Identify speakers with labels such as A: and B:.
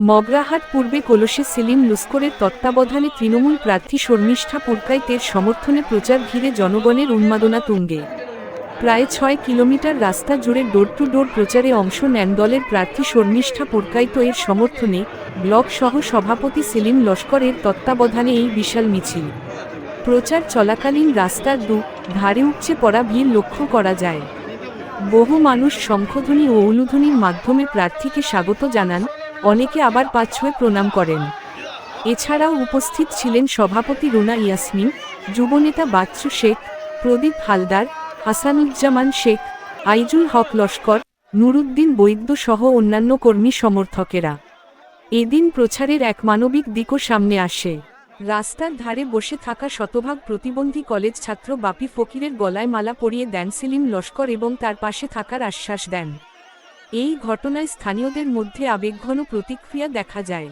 A: মগরাহাট পূর্বে কলসে সেলিম লস্করের তত্ত্বাবধানে তৃণমূল প্রার্থী শর্মিষ্ঠা পুরকাইতের সমর্থনে প্রচার ঘিরে জনগণের উন্মাদনা তুঙ্গে। প্রায় ৬ কিলোমিটার রাস্তা জুড়ে ডোর টু ডোর প্রচারে অংশ নেন দলের প্রার্থী শর্মিষ্ঠা পুরকাইত এর সমর্থনে ব্লক সহ সভাপতি সেলিম লস্করের তত্ত্বাবধানে এই বিশাল মিছিল। প্রচার চলাকালীন রাস্তার ধারে উপচে পড়া ভিড় লক্ষ্য করা যায়। বহু মানুষ শঙ্খধ্বনি ও উলুধ্বনির মাধ্যমে প্রার্থীকে স্বাগত জানান, অনেকে আবার পা ছুঁয়ে প্রণাম করেন। এছাড়াও উপস্থিত ছিলেন সভাপতি রুনা ইয়াসমিন, যুবনেতা বাচ্চু শেখ, প্রদীপ হালদার, হাসানুজ্জামান শেখ, আইজুল হক লস্কর, নুরুদ্দিন বৈদ্য সহ অন্যান্য কর্মী সমর্থকেরা। এদিন প্রচারের এক মানবিক দিকও সামনে আসে। রাস্তার ধারে বসে থাকা শতভাগ প্রতিবন্ধী কলেজ ছাত্র বাপি ফকিরের গলায় মালা পরিয়ে দেন সেলিম লস্কর এবং তার পাশে থাকার আশ্বাস দেন। এই ঘটনায় স্থানীয়দের মধ্যে আবেগঘন প্রতিক্রিয়া দেখা যায়।